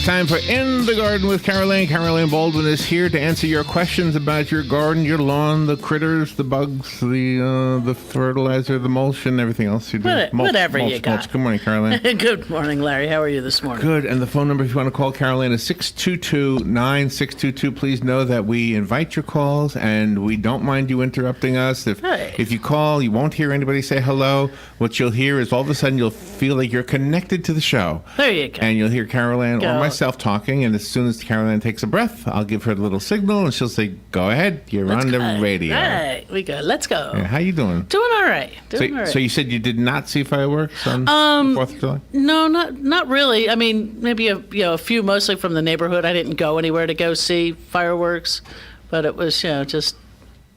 time for In the Garden with Caroline. Caroline Baldwin is here to answer your questions about your garden, your lawn, the critters, the bugs, the fertilizer, the mulch, and everything else you do. Whatever you got. Mulch. Good morning, Caroline. Good morning, Larry. How are you this morning? Good. And the phone number if you want to call Caroline is 622-9622. Please know that we invite your calls, and we don't mind you interrupting us. If you call, you won't hear anybody say hello. What you'll hear is all of a sudden you'll feel like you're connected to the show. There you go. And you'll hear Caroline or myself talking, and as soon as Caroline takes a breath, I'll give her a little signal, and she'll say, "Go ahead, you're on the radio." All right, we go. Let's go. Yeah, how you doing? Doing all right. So you said you did not see fireworks on the 4th of July? No, not really. I mean, maybe a few, mostly from the neighborhood. I didn't go anywhere to go see fireworks, but it was just.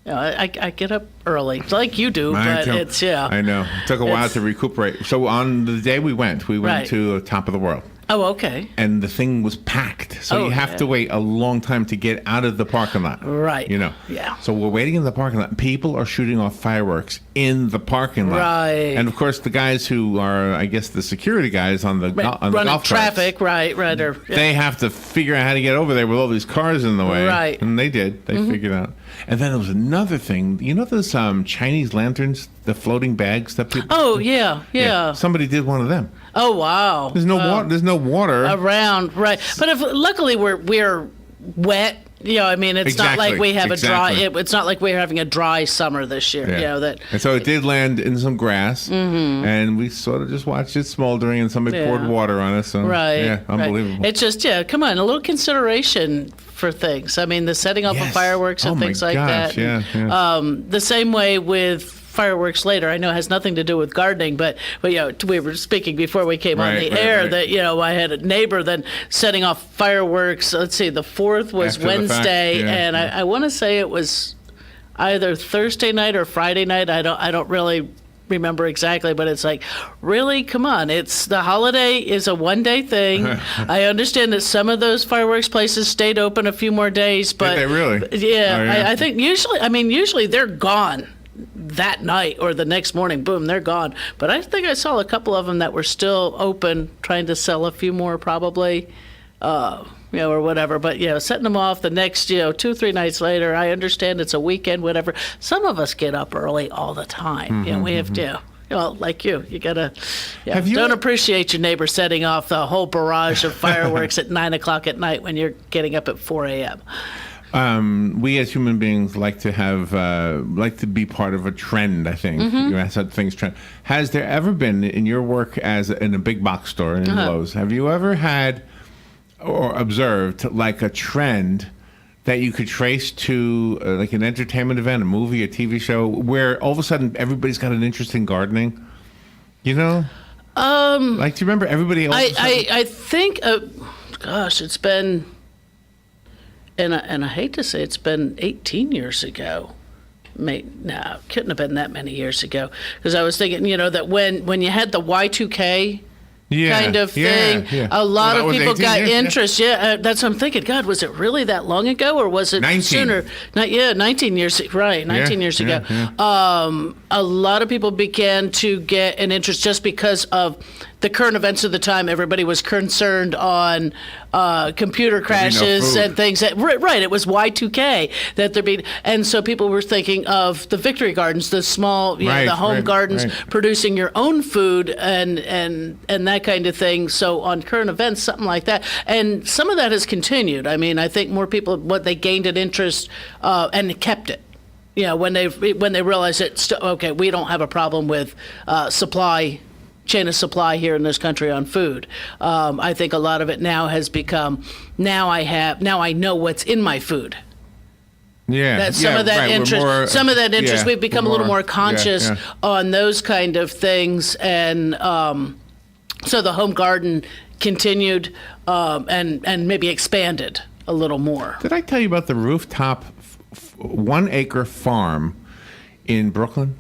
I get up early, like you do, but it's I know. It took a while to recuperate. So on the day we went to the top of the world. Oh, okay. And the thing was packed. So you have to wait a long time to get out of the parking lot. Right. Yeah. So we're waiting in the parking lot. People are shooting off fireworks in the parking lot. Right. And of course, the guys who are, I guess, the security guys on the golf traffic, carts, right. They have to figure out how to get over there with all these cars in the way. Right. And they did. They figured out. And then there was another thing. You know those Chinese lanterns, the floating bags that people... Oh, yeah. Somebody did one of them. Oh, wow. There's no water around, right? But luckily we're wet. I mean, it's not like we have a dry. It's not like we're having a dry summer this year. Yeah. And so it did land in some grass, and we sort of just watched it smoldering, and somebody poured water on us. So, yeah, unbelievable. It's just come on, a little consideration for things. I mean, the setting off of fireworks and things like that. Yeah. The same way with fireworks later. I know it has nothing to do with gardening, but we were speaking before we came on the air that I had a neighbor then setting off fireworks. Let's see, the 4th was After Wednesday, and I want to say it was either Thursday night or Friday night. I don't really remember exactly, but it's like, really, come on, it's the holiday is a one-day thing. I understand that some of those fireworks places stayed open a few more days, but did they really? I think usually they're gone that night or the next morning, boom, they're gone. But I think I saw a couple of them that were still open, trying to sell a few more probably, or whatever. But, setting them off the next, 2-3 nights later, I understand it's a weekend, whatever. Some of us get up early all the time. We have to. Like you gotta. Don't appreciate your neighbor setting off the whole barrage of fireworks at 9 o'clock at night when you're getting up at 4 a.m. We as human beings like to be part of a trend, I think. Things trend. Has there ever been, in your work in a big box store in Lowe's, have you ever had or observed like a trend that you could trace to like an entertainment event, a movie, a TV show, where all of a sudden everybody's got an interest in gardening? Do you remember everybody else? I think, it's been... And I hate to say it's been 18 years ago. No, couldn't have been that many years ago. Because I was thinking, that when you had the Y2K kind of thing, a lot of people got interest. That's what I'm thinking. God, was it really that long ago, or was it 19. sooner? 19 years. Right, 19 years ago. A lot of people began to get an interest just because of the current events of the time. Everybody was concerned on computer crashes and things. Right, it was Y2K that there be, and so people were thinking of the Victory Gardens, the small, the home gardens, producing your own food and that kind of thing. So on current events, something like that, and some of that has continued. I mean, I think more people they gained an interest and kept it. When they realized that we don't have a problem with chain of supply here in this country on food. I think a lot of it now has become, now I know what's in my food. Some of that interest, we've become a little more conscious on those kind of things. And so the home garden continued and maybe expanded a little more. Did I tell you about the rooftop 1 acre farm in Brooklyn?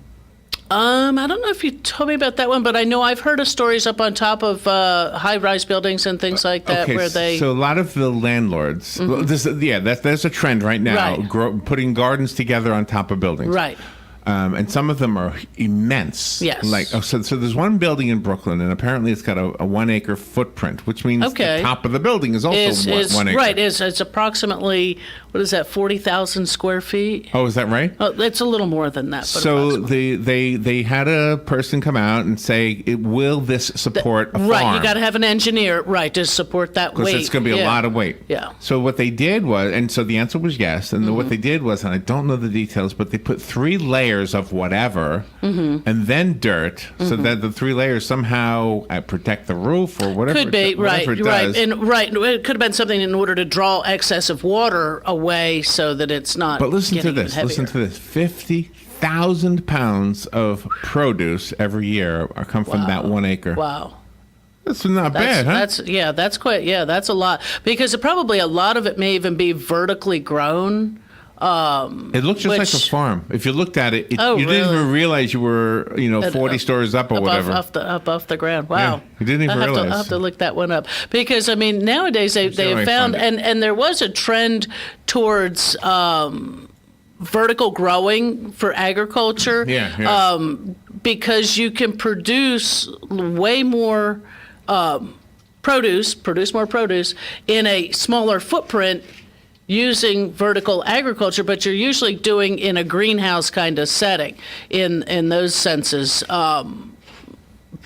I don't know if you told me about that one, but I know I've heard of stories up on top of high-rise buildings and things like that where they... So a lot of the landlords... There's a trend right now, putting gardens together on top of buildings. Right. And some of them are immense. Yes. So there's one building in Brooklyn, and apparently it's got a 1 acre footprint, which means the top of the building is also 1 acre. Right, it's approximately, what is that, 40,000 square feet? Oh, is that right? Oh, it's a little more than that. But so they had a person come out and say, will this support a farm? Right, you got to have an engineer, right, to support that weight. Because it's going to be a lot of weight. Yeah. So what they did was, and so the answer was yes, and what they did was, and I don't know the details, but they put 3 layers of whatever and then dirt so that the 3 layers somehow protect the roof or whatever. Could be, right. And it could have been something in order to draw excessive water away so that it's not. But listen to this. Listen to this. 50,000 pounds of produce every year come from that 1 acre. Wow. That's not bad, huh? That's a lot, because probably a lot of it may even be vertically grown. It looks just like a farm. If you looked at it, you didn't even realize you were, 40 stories up or whatever. Off the ground. Wow. Yeah, you didn't even realize. I'll have to look that one up. Because, nowadays they have found, and there was a trend towards vertical growing for agriculture. Because you can produce way more produce more produce in a smaller footprint using vertical agriculture, but you're usually doing in a greenhouse kind of setting in those senses.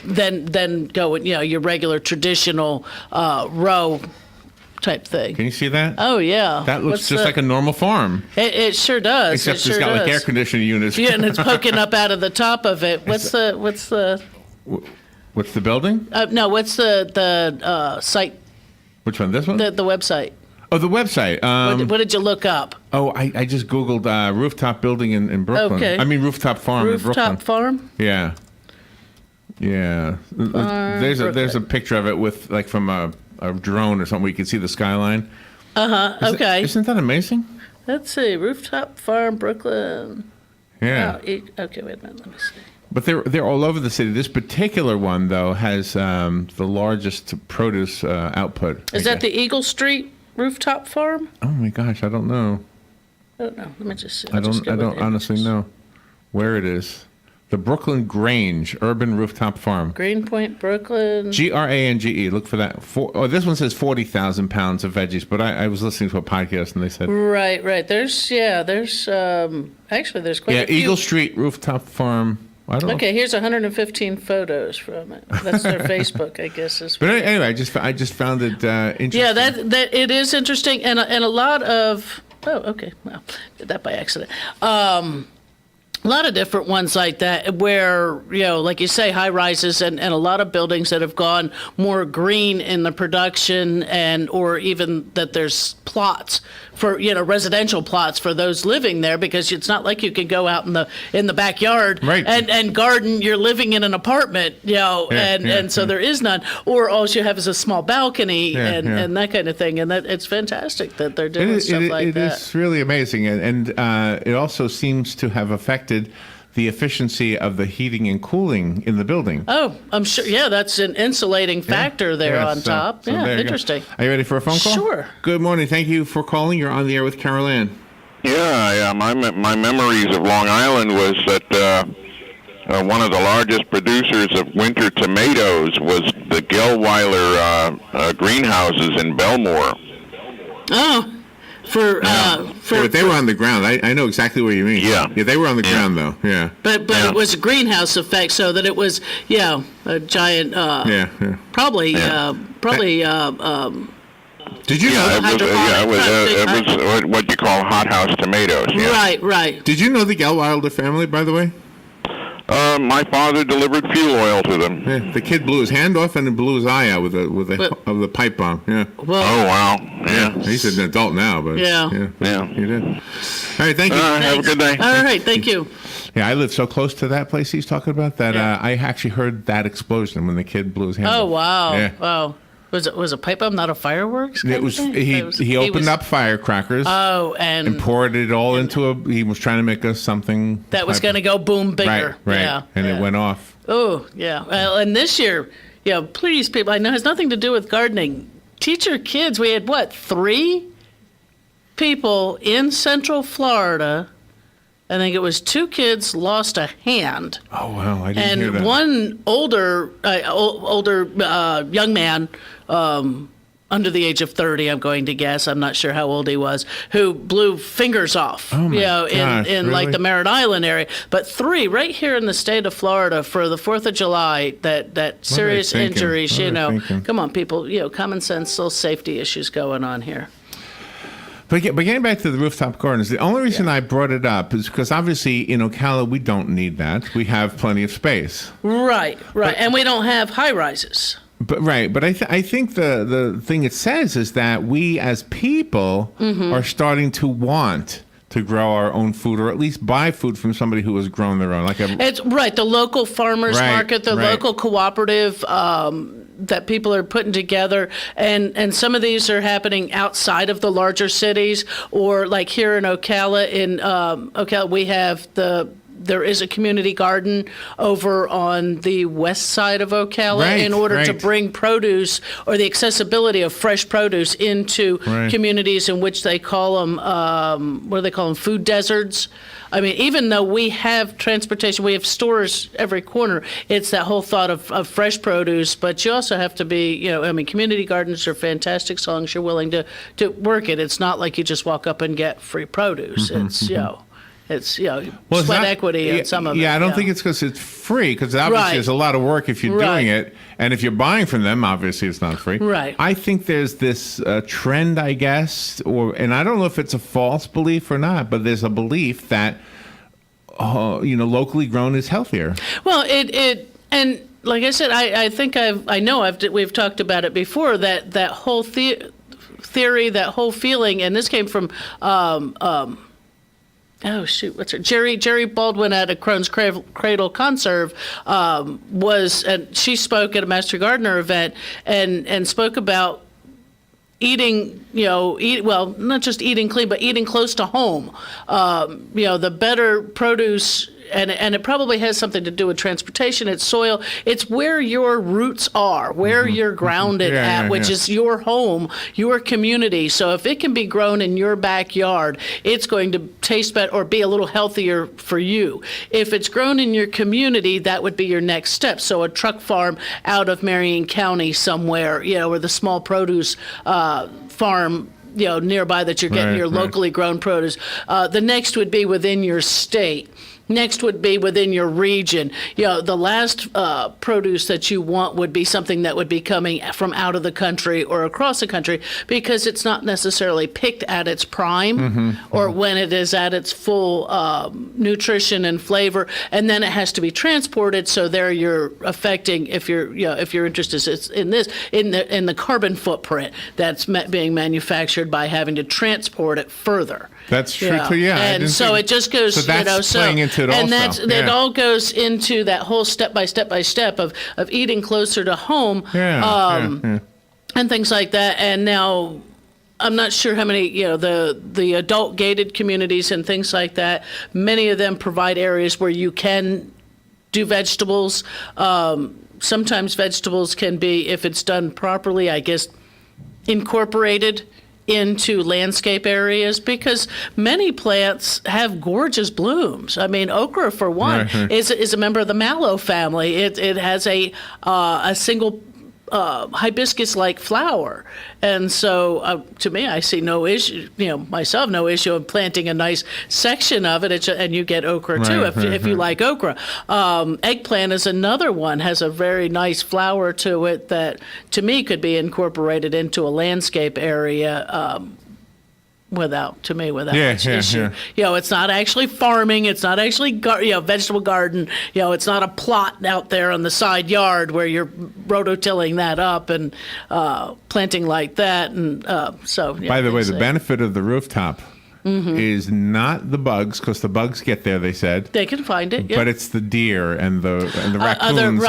Then go your regular traditional row type thing. Can you see that? Oh yeah, that looks just like a normal farm. It sure does. Except it's got like air conditioning units. Yeah, and it's poking up out of the top of it. What's the building? No, what's the site? Which one? This one? The website. Oh, the website. What did you look up? Oh, I just Googled rooftop building in Brooklyn. Okay. I mean rooftop farm in Brooklyn. Rooftop farm? Yeah. There's a picture of it with from a drone or something where you can see the skyline. Okay. Isn't that amazing? Let's see. Rooftop farm, Brooklyn. Yeah. Okay, wait a minute. Let me see. But they're all over the city. This particular one, though, has the largest produce output. Is that the Eagle Street rooftop farm? Oh my gosh, I don't know. I don't know. Let me just see. I don't honestly know where it is. The Brooklyn Grange Urban Rooftop Farm. Greenpoint, Brooklyn. Grange. Look for that. This one says 40,000 pounds of veggies, but I was listening to a podcast and they said. Right. There's actually there's quite a few. Eagle Street Rooftop Farm. I don't know. Okay, here's 115 photos from it. That's their Facebook, I guess. But anyway, I just found it interesting. Yeah, that it is interesting, and a lot of. Oh, okay. Well, did that by accident. A lot of different ones like that where, like you say, high rises and a lot of buildings that have gone more green in the production or even that there's plots for, residential plots for those living there, because it's not like you can go out in the backyard and garden. You're living in an apartment, and so there is none. Or all you have is a small balcony and that kind of thing. And it's fantastic that they're doing stuff like that. It is really amazing. And it also seems to have affected the efficiency of the heating and cooling in the building. Oh, I'm sure. Yeah, that's an insulating factor there on top. Yeah, interesting. Are you ready for a phone call? Sure. Good morning. Thank you for calling. You're on the air with Carol Ann. Yeah. My memories of Long Island was that one of the largest producers of winter tomatoes was the Gelweiler greenhouses in Belmore. Oh. But they were on the ground. I know exactly what you mean. Yeah, they were on the ground though. Yeah. But it was a greenhouse effect, so that it was a giant. Probably. Did you know? It was what you call hothouse tomatoes. Yeah. Right. Did you know the Gelweiler family, by the way? My father delivered fuel oil to them. Yeah, the kid blew his hand off and blew his eye out with the pipe bomb. Yeah. Well, oh wow. Yeah. He's an adult now, but yeah. He did. All right, thank you. Have a good day. All right, thank you. Yeah, I live so close to that place he's talking about that I actually heard that explosion when the kid blew his hand off. Oh wow. Yeah. Wow. Was a pipe bomb, not a fireworks? It was. He opened up firecrackers. Oh, and poured it all into he was trying to make us something that was going to go boom bigger. Right. Yeah, and it went off. Oh yeah. Well, and this year, please, people. I know it has nothing to do with gardening. Teach your kids. We had 3 people in Central Florida I think it was 2 kids lost a hand. Oh wow, I didn't hear And that. one older young man, under the age of 30, I'm going to guess. I'm not sure how old he was, who blew fingers off. Oh my gosh, in like really? the Merritt Island area. But 3 right here in the state of Florida for the 4th of July. That serious thinking? injuries. What are they thinking? Come on, people. Common sense, little safety issues going on here. But getting back to the rooftop gardens, the only reason I brought it up is because obviously in Ocala we don't need that. We have plenty of space. Right. And we don't have high rises. But I think the thing it says is that we as people are starting to want to grow our own food, or at least buy food from somebody who has grown their own. It's right. The local farmers market, the local cooperative that people are putting together, and some of these are happening outside of the larger cities, or like here in Ocala. In Ocala, we have there is a community garden over on the west side of Ocala in order to bring produce, or the accessibility of fresh produce, into communities in which they call them, what do they call them, food deserts. I mean, even though we have transportation, we have stores every corner, it's that whole thought of fresh produce, but you also have to be, community gardens are fantastic as long as you're willing to work it. It's not like you just walk up and get free produce. It's, sweat equity on some of it. Yeah, I don't think it's because it's free, because obviously there's a lot of work if you're doing it. And if you're buying from them, obviously it's not free. Right. I think there's this trend, I guess, and I don't know if it's a false belief or not, but there's a belief that, locally grown is healthier. Well, and like I said, we've talked about it before, that whole theory, that whole feeling, and this came from, Jerry Baldwin at a Crohn's Cradle Conserve and she spoke at a Master Gardener event and spoke about eating, not just eating clean, but eating close to home. The better produce. And it probably has something to do with transportation. It's soil. It's where your roots are, where you're grounded which is your home, your community. So if it can be grown in your backyard, it's going to taste better or be a little healthier for you. If it's grown in your community, that would be your next step. So a truck farm out of Marion County somewhere, or the small produce farm nearby that you're getting your locally grown produce. The next would be within your state. Next would be within your region. The last produce that you want would be something that would be coming from out of the country or across the country, because it's not necessarily picked at its prime or when it is at its full nutrition and flavor, and then it has to be transported. So there you're affecting, if you're interested in this, in the carbon footprint that's being manufactured by having to transport it further. That's true too. Yeah, and so it just goes. So that's playing into it and also. It all goes into that whole step by step of eating closer to home, and things like that. And now, I'm not sure how many, the adult gated communities and things like that. Many of them provide areas where you can do vegetables. Sometimes vegetables can be, if it's done properly, I guess, incorporated into landscape areas, because many plants have gorgeous blooms. I mean, okra, for one, is a member of the mallow family. It has a single hibiscus-like flower, and so to me, I see no issue. No issue of planting a nice section of it, and you get okra too if you like okra. Eggplant is another one, has a very nice flower to it that to me could be incorporated into a landscape area. Without much issue. It's not actually farming. It's not actually vegetable garden. It's not a plot out there on the side yard where you're rototilling that up and planting like that. And so. By the way, the benefit of the rooftop is not the bugs, because the bugs get there. They said they can find it, but it's the deer and the raccoons.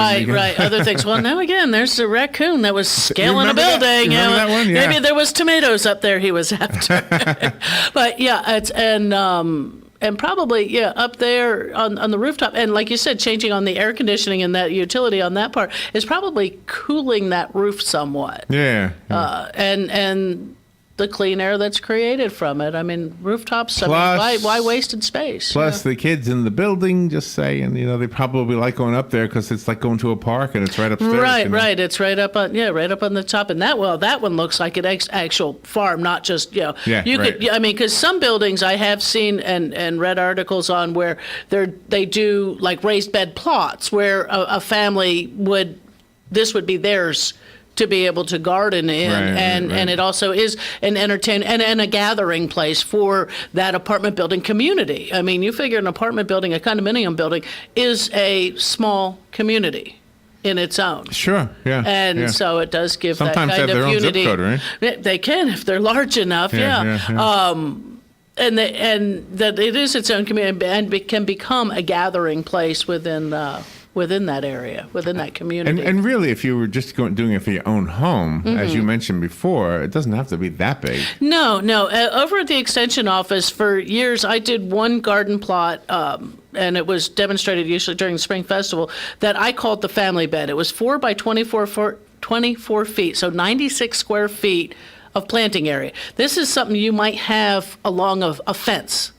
Other things. Well, now again, there's the raccoon that was scaling a building. That one? Yeah. Maybe there was tomatoes up there he was after. But it's and probably up there on the rooftop, and like you said, changing on the air conditioning and that utility on that part is probably cooling that roof somewhat. And the clean air that's created from it. I mean, rooftops. Plus- why wasted space? Plus, the kids in the building just say, and they probably like going up there because it's like going to a park and it's right upstairs. Right, right. It's right up on the top. And that one looks like an actual farm, not just Yeah, You right. could. I mean, because some buildings I have seen and read articles on where they do like raised bed plots where a family this would be theirs to be able to garden in, and it also is an and a gathering place for that apartment building community. I mean, you figure an apartment building, a condominium building, is a small community in its own. Sure, yeah. And so it does give Sometimes that kind they have of their own zip unity. code, right? They can if they're large enough, yeah. And that it is its own community and can become a gathering place within that area, within that community. And really, if you were just doing it for your own home, as Mm-hmm. you mentioned before, it doesn't have to be that big. No. Over at the extension office for years, I did one garden plot, and it was demonstrated usually during the spring festival, that I called the family bed. It was 4 by 24 feet, so 96 square feet of planting area. This is something you might have along a fence,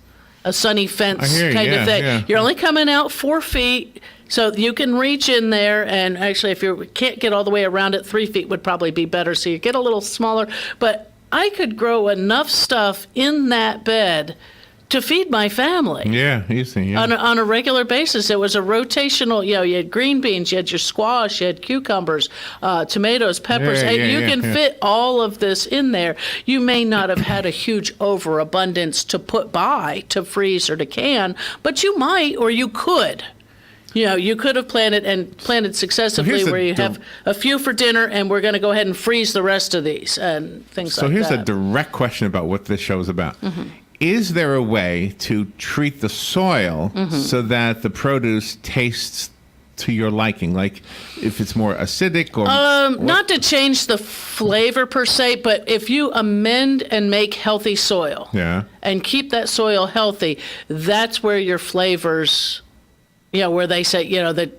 a sunny fence I hear you, kind of thing. yeah. You're only coming out 4 feet. So you can reach in there, and actually, if you can't get all the way around it, 3 feet would probably be better. So you get a little smaller. But I could grow enough stuff in that bed to feed my family. Yeah, easy. Yeah. On a regular basis. It was a rotational, you had green beans, you had your squash, you had cucumbers, tomatoes, peppers, and you can fit all of this in there. You may not have had a huge overabundance to put by, to freeze or to can, but you might, or you could. You could have planted successively where you have a few for dinner, and we're going to go ahead and freeze the rest of these and things like that. So here's a direct question about what this show is about. Mm-hmm. Is there a way to treat the soil so that the produce tastes to your liking? Like if it's more acidic or... not to change the flavor per se, but if you amend and make healthy soil and keep that soil healthy, that's where your flavors... where they say, that,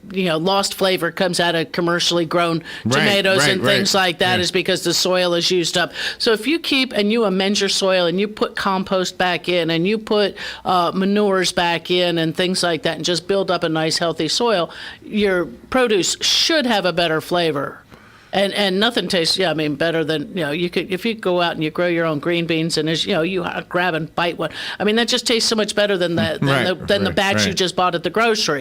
lost flavor comes out of commercially grown tomatoes and things like that is because the soil is used up. So if you keep and you amend your soil and you put compost back in and you put manures back in and things like that and just build up a nice healthy soil, your produce should have a better flavor. And nothing tastes, better than, you could, if you go out and you grow your own green beans and, you grab and bite one. I mean, that just tastes so much better than the batch you just bought at the grocery.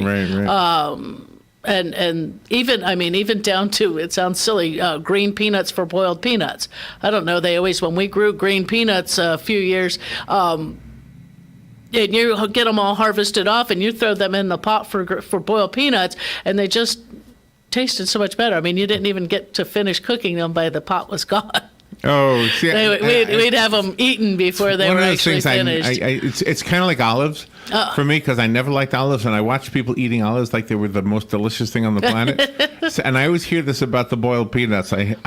And even down to, it sounds silly, green peanuts for boiled peanuts. I don't know, when we grew green peanuts a few years, and you get them all harvested off and you throw them in the pot for boiled peanuts, and they just tasted so much better. I mean, you didn't even get to finish cooking them by the pot was gone. Oh, see, we'd have them eaten before they were actually finished. It's kind of like olives for me because I never liked olives, and I watched people eating olives like they were the most delicious thing on the planet. And I always hear this about the boiled peanuts. I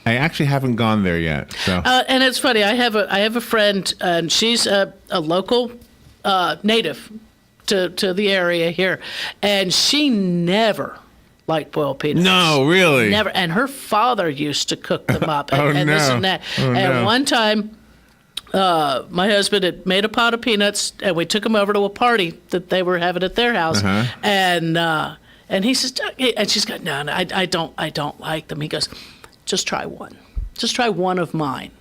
actually haven't gone there yet. So. And it's funny. I have a friend, and she's a local native to the area here, and she never liked boiled peanuts. No, really? Never. And her father used to cook them up and this and that. One time, my husband had made a pot of peanuts, and we took them over to a party that they were having at their house. And he says, and she's got, no, I don't like them. He goes, just try one. Just try one of mine.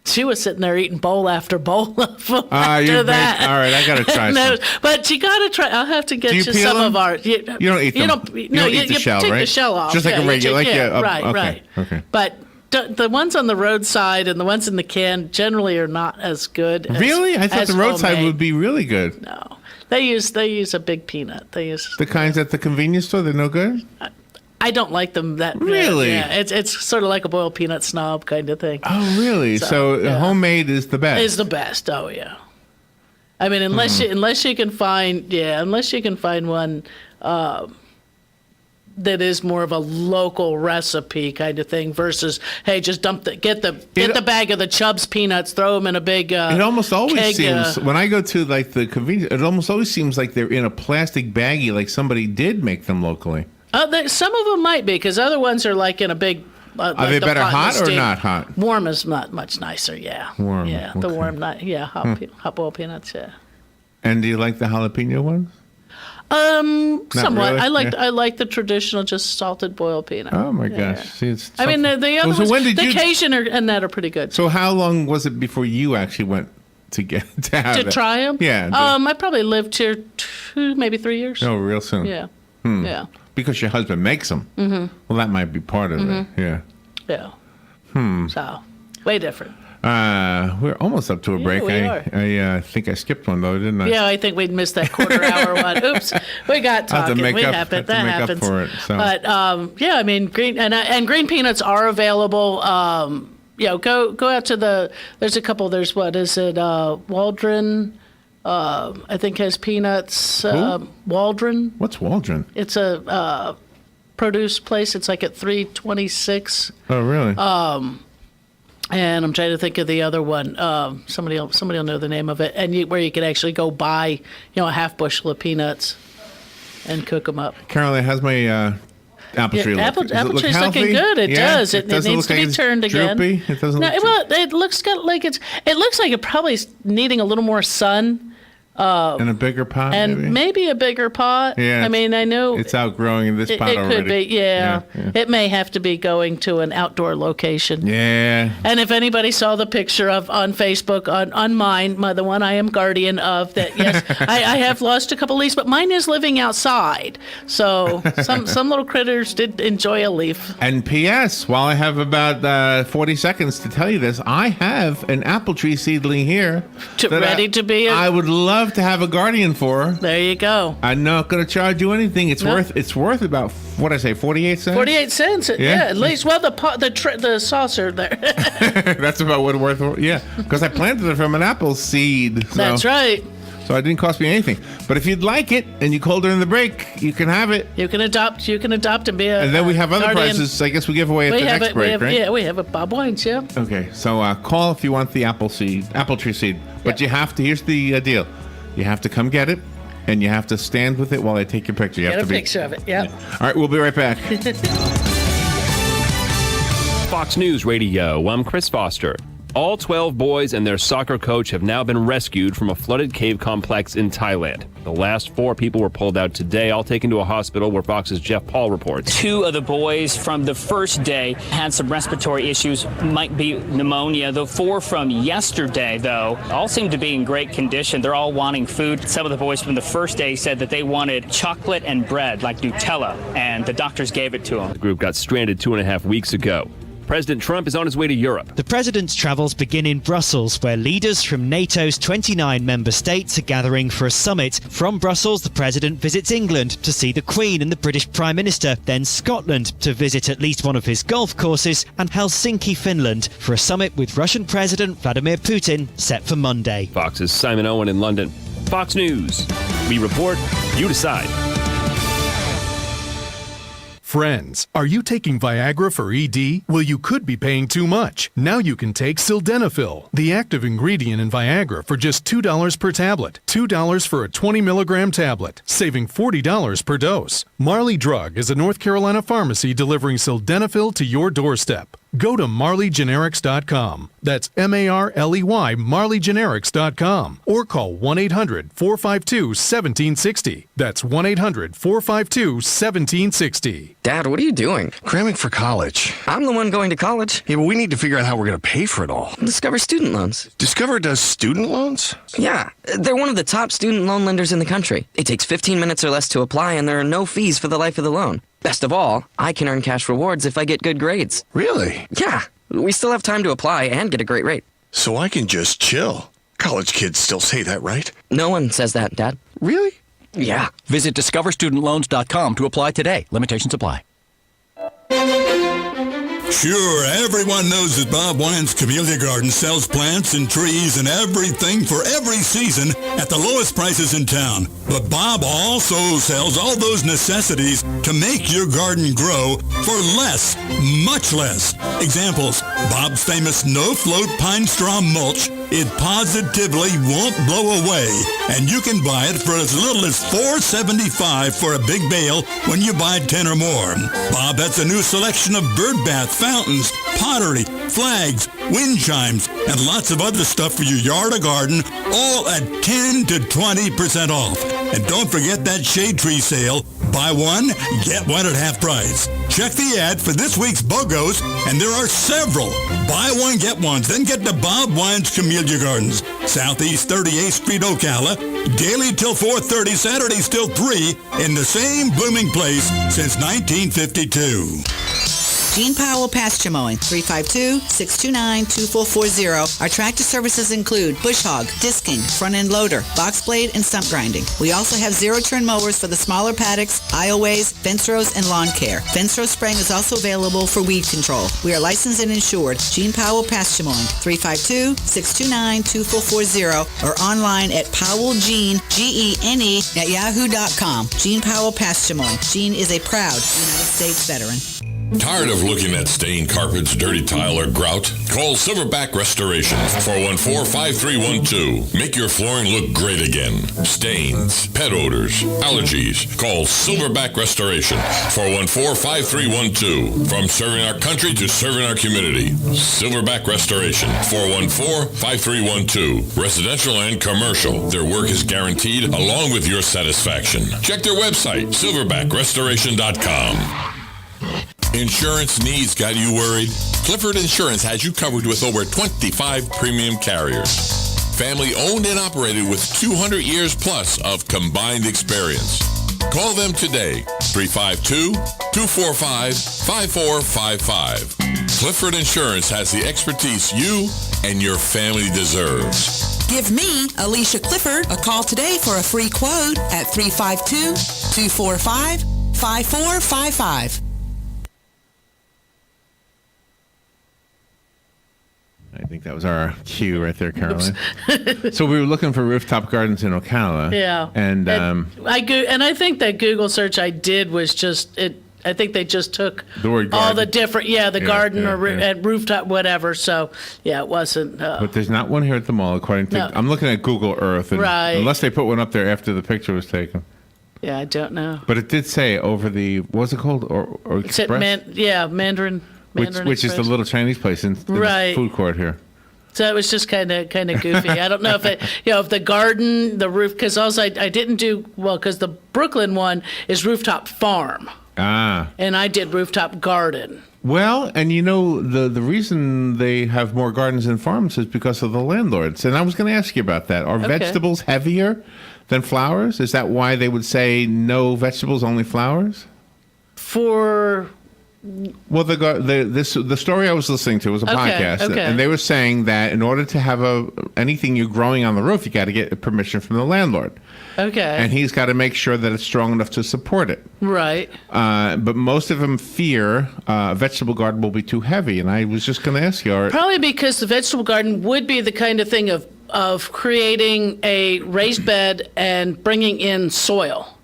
She was sitting there eating bowl after bowl of them after that. All right, I got to try some. But you got to try. I'll have to get you some them? of our. You don't eat them. You don't eat the shell, take right? the shell off. Just like a regular. Right. Okay. But the ones on the roadside and the ones in the can generally are not as good. Really? I thought the roadside homemade. would be really good. No, they use a big peanut. They use the kinds at the convenience store. They're no good. I don't like them that really. Yeah, it's sort of like a boiled peanut snob kind of thing. Oh, really? So homemade is the best. Is the best. Oh, yeah. I mean, unless you can find one that is more of a local recipe kind of thing versus hey, just get the bag of the Chubb's peanuts, throw them in a big. It almost always keg, seems when I go to like the convenience, it almost always seems like they're in a plastic baggie, like somebody did make them locally. Some of them might be, because other ones are like in a big Are they better hot or not hot? Warm is not much nicer. Yeah. Warm. Yeah. Okay. The warm, hot boiled peanuts. Yeah. And do you like the jalapeno ones? Somewhat. really? I like the traditional, just salted boiled peanut. Oh my Yeah. gosh! See, it's I mean, the other Well, so ones, when did the you- Cajun and that are pretty good. So how long was it before you actually went to get to have To it? try them? Yeah. I probably lived here 2, maybe 3 years. Oh, real soon. Yeah. Hmm. Yeah. Because your husband makes them. Mm-hmm. Well, that might be part of it. Yeah. Yeah. So, way different. We're almost up to a break. we are. I think I skipped one though, didn't I? Yeah, I think we'd missed that quarter hour one. Oops, we got I'll have to talking. make We up- happen. have to That make up happens. for it, so. But yeah, I mean, green peanuts are available. Go out to there's a couple. There's what is it? Waldron, I think has peanuts. Waldron. What's Waldron? It's a produce place. It's like at 326. Oh, really? And I'm trying to think of the other one. Somebody will know the name of it. And where you could actually go buy, a half bushel of peanuts and cook them up. Caroline, how's my apple tree look? Apple Does it look tree's healthy? looking good. It Yeah? does. It doesn't needs look to like be it's turned again. droopy? It doesn't look Well, it looks it looks like it probably is needing a little more sun. in a bigger pot, And maybe a bigger pot. Yeah, I mean, I know it's outgrowing this it pot already. could be. Yeah. Yeah. It may have to be going to an outdoor location. Yeah. And if anybody saw the picture of on Facebook on mine, the one I am guardian of, that yes, I have lost a couple leaves, but mine is living outside. So some little critters did enjoy a leaf. And P.S., while I have about 40 seconds to tell you this, I have an apple tree seedling here. Ready to be I would love to have a guardian for. There you go. I'm not going to charge you anything. It's No. worth about, what did I say, 48 cents? 48 cents. Yeah, at least. Well, the saucer there. That's about what it's worth. Yeah, because I planted it from an apple seed. So, That's right. So it didn't cost me anything. But if you'd like it and you call during the break, you can have it. You can adopt and be a. And then we have other guardian. prices. I guess we give away at the next break, right? Yeah, we have a Bob Wines. Yeah. Okay, so call if you want the apple tree seed. But you have to. Here's the deal: you have to come get it, and you have to stand with it while I take your picture. You Get have a to picture of it. Yeah. All right, we'll be right back. Fox News Radio, I'm Chris Foster. All 12 boys and their soccer coach have now been rescued from a flooded cave complex in Thailand. The last 4 people were pulled out today, all taken to a hospital where Fox's Jeff Paul reports. 2 of the boys from the first day had some respiratory issues, might be pneumonia. The 4 from yesterday, though, all seem to be in great condition. They're all wanting food. Some of the boys from the first day said that they wanted chocolate and bread, like Nutella, and the doctors gave it to them. The group got stranded 2.5 weeks ago. President Trump is on his way to Europe. The president's travels begin in Brussels, where leaders from NATO's 29 member states are gathering for a summit. From Brussels, the president visits England to see the Queen and the British Prime Minister, then Scotland to visit at least one of his golf courses, and Helsinki, Finland, for a summit with Russian President Vladimir Putin set for Monday. Fox's Simon Owen in London. Fox News. We report, you decide. Friends, are you taking Viagra for ED? Well, you could be paying too much. Now you can take Sildenafil, the active ingredient in Viagra, for just $2 per tablet. $2 for a 20 milligram tablet, saving $40 per dose. Marley Drug is a North Carolina pharmacy delivering Sildenafil to your doorstep. Go to marleygenerics.com. That's MARLEY, marleygenerics.com. Or call 1-800-452-1760. That's 1-800-452-1760. Dad, what are you doing? Cramming for college. I'm the one going to college. Yeah, but we need to figure out how we're going to pay for it all. Discover Student Loans. Discover does student loans? Yeah, they're one of the top student loan lenders in the country. It takes 15 minutes or less to apply, and there are no fees for the life of the loan. Best of all, I can earn cash rewards if I get good grades. Really? Yeah, we still have time to apply and get a great rate. So I can just chill. College kids still say that, right? No one says that, Dad. Really? Yeah. Visit discoverstudentloans.com to apply today. Limitations apply. Sure, everyone knows that Bob Wine's Camellia Garden sells plants and trees and everything for every season at the lowest prices in town. But Bob also sells all those necessities to make your garden grow for less, much less. Examples: Bob's famous no-float pine straw mulch it positively won't blow away. And you can buy it for as little as $4.75 for a big bale when you buy 10 or more. Bob has a new selection of bird bath fountains, pottery, flags, wind chimes, and lots of other stuff for your yard or garden, all at 10 to 20% off. And don't forget that shade tree sale. Buy one, get one at half price. Check the ad for this week's BOGOs, and there are several. Buy one, get ones. Then get to Bob Wine's Camellia Gardens, Southeast 38th Street, Ocala. Daily till 4:30, Saturdays till 3, in the same blooming place since 1952. Gene Powell Pasture Mowing, 352-629-2440. Our tractor services include bush hog, disking, front-end loader, box blade, and stump grinding. We also have zero-turn mowers for the smaller paddocks, aisleways, fence rows, and lawn care. Fence row spraying is also available for weed control. We are licensed and insured. Gene Powell Pasture Mowing, 352-629-2440, or online at powellgene, Gene, at yahoo.com. Gene Powell Pasture Mowing. Gene is a proud United States veteran. Tired of looking at stained carpets, dirty tile, or grout? Call Silverback Restoration, 414-5312. Make your flooring look great again. Stains, pet odors, allergies. Call Silverback Restoration, 414-5312. From serving our country to serving our community. Silverback Restoration, 414-5312. Residential and commercial. Their work is guaranteed along with your satisfaction. Check their website, silverbackrestoration.com. Insurance needs got you worried? Clifford Insurance has you covered with over 25 premium carriers. Family owned and operated with 200 years plus of combined experience. Call them today, 352-245-5455. Clifford Insurance has the expertise you and your family deserves. Give me, Alicia Clifford, a call today for a free quote at 352-245-5455. I think that was our cue right there, Caroline. So we were looking for rooftop gardens in Ocala. Yeah. And I think that Google search I did was just it. I think they just took the word all garden. the different, garden or rooftop, whatever. So, it wasn't. But there's not one here at the mall, according to. No. I'm looking at Google Earth, and Right. unless they put one up there after the picture was taken. Yeah, I don't know. But it did say over the what's it called or Except Express, Mandarin which is Express. the little Chinese place in Right. the food court here. So it was just kind of goofy. I don't know if it, if the garden, the roof, because also I didn't do well because the Brooklyn one is rooftop farm. Ah. And I did rooftop garden. Well, and the reason they have more gardens than farms is because of the landlords. And I was going to ask you about that. Are vegetables heavier than flowers? Is that why they would say no vegetables, only flowers? Well, the story I was listening to was a podcast, and they were saying that in order to have anything you're growing on the roof, you got to get permission from the landlord. Okay. And he's got to make sure that it's strong enough to support it. Right. But most of them fear a vegetable garden will be too heavy, and I was just going to ask you. Probably because the vegetable garden would be the kind of thing of creating a raised bed and bringing in soil.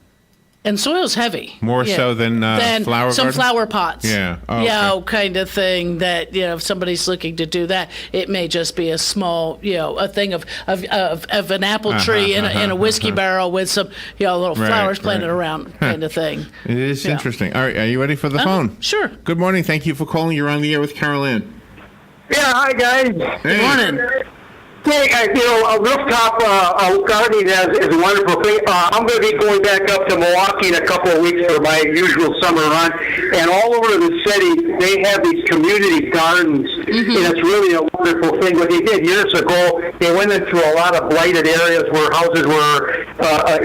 And soil's heavy. More so than flower some garden? flower pots. Yeah. Oh, okay. Kind of thing that, if somebody's looking to do that, it may just be a small, a thing of an apple tree in a whiskey barrel with some, little flowers planted around kind of thing. It is interesting. All right. Are you ready for the phone? Sure. Good morning. Thank you for calling. You're on the air with Carol Ann. Yeah, hi, guys. Hey. Good morning. Hey, a rooftop gardening is a wonderful thing. I'm going to be going back up to Milwaukee in a couple of weeks for my usual summer run, and all over the city they have these community gardens, and it's really a wonderful thing. What they did years ago, they went into a lot of blighted areas where houses were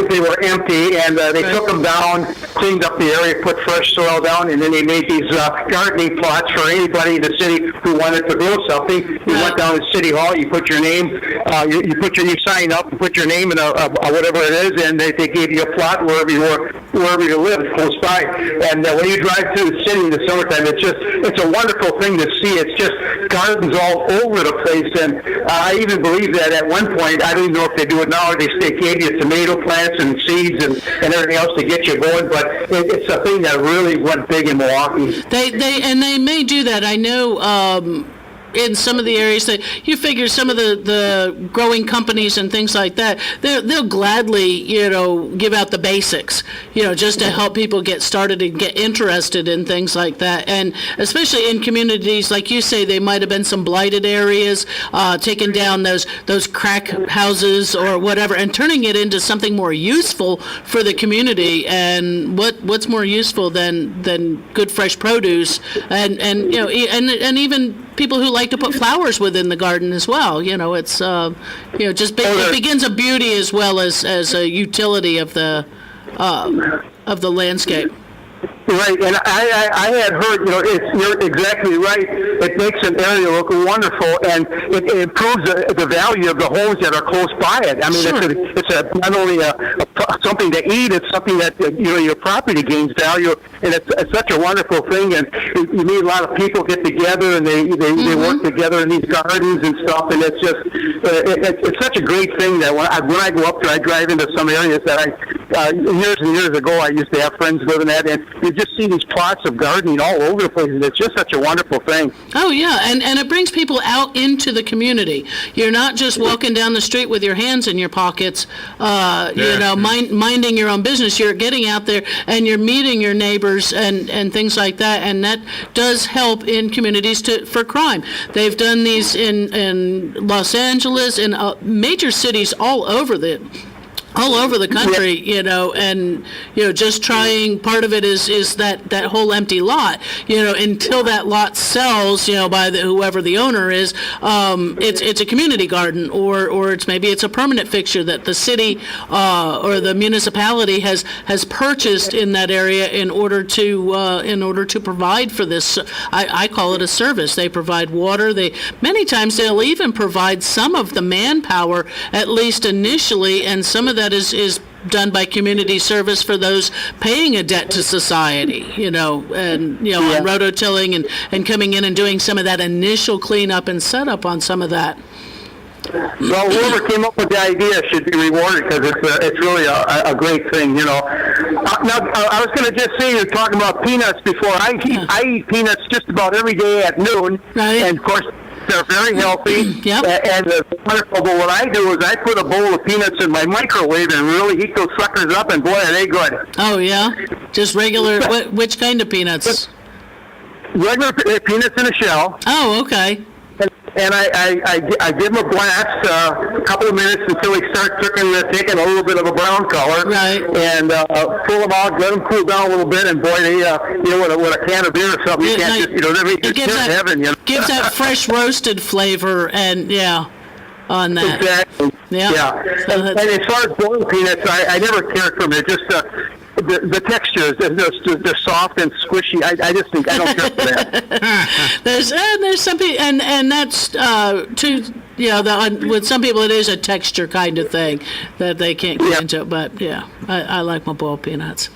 they were empty, and they took them down, cleaned up the area, put fresh soil down, and then they made these gardening plots for anybody in the city who wanted to grow something. You went down to City Hall, you put your name. You sign up and put your name in whatever it is, and they gave you a plot wherever you live, close by. And when you drive through the city in the summertime, it's a wonderful thing to see. It's just gardens all over the place, and I even believe that at one point, I don't even know if they do it now, they gave you tomato plants and seeds and everything else to get you going, but it's a thing that really went big in Milwaukee. They may do that. I know in some of the areas that you figure some of the growing companies and things like that, they'll gladly, give out the basics, just to help people get started and get interested in things like that. And especially in communities, like you say, they might have been some blighted areas, taking down those crack houses or whatever, and turning it into something more useful for the community. And what's more useful than good fresh produce, and even people who like to put flowers within the garden as well. It's it begins a beauty as well as a utility of the landscape. Right, and I had heard, you're exactly right. It makes an area look wonderful, and it improves the value of the homes that are close by it. I mean, sure. it's not only something to eat; it's something that your property gains value, and it's such a wonderful thing. And you meet a lot of people get together, and they work together in these gardens and stuff, and it's just it's such a great thing that when I go up there, I drive into some areas that years and years ago I used to have friends living at, and you just see these plots of gardening all over the place, and it's just such a wonderful thing. Oh, yeah, and it brings people out into the community. You're not just walking down the street with your hands in your pockets, minding your own business. You're getting out there, and you're meeting your neighbors and things like that, and that does help in communities for crime. They've done these in Los Angeles, in major cities all over the country, and just trying. Part of it is that whole empty lot, until that lot sells, by whoever the owner is. It's a community garden, or it's a permanent fixture that the city or the municipality has purchased in that area in order to provide for this. I call it a service. They provide water. Many times they'll even provide some of the manpower, at least initially, and some of that is done by community service for those paying a debt to society, on rototilling and coming in and doing some of that initial cleanup and setup on some of that. Well, whoever came up with the idea should be rewarded, because it's really a great thing, Now, I was going to just say, you're talking about peanuts before. I eat peanuts just about every day at noon, right. And of course, they're very healthy. Yep. And wonderful. But what I do is I put a bowl of peanuts in my microwave and really heat those suckers up, and boy, are they good. Oh, yeah? Just regular, which kind of peanuts? Regular peanuts in a shell. Oh, okay. And I give them a blast a couple of minutes until they start taking a little bit of a brown color. Right. And pull them out, let them cool down a little bit, and boy, they with a can of beer or something, you can't it gives that, heaven. Gives that fresh roasted flavor, and on that. Exactly. Yeah. And as far as boiled peanuts, I never cared for them. They're just the texture, they're soft and squishy. I just think I don't care for that. There's some people, and that's with some people it is a texture kind of thing that they can't get into. But I like my boiled peanuts.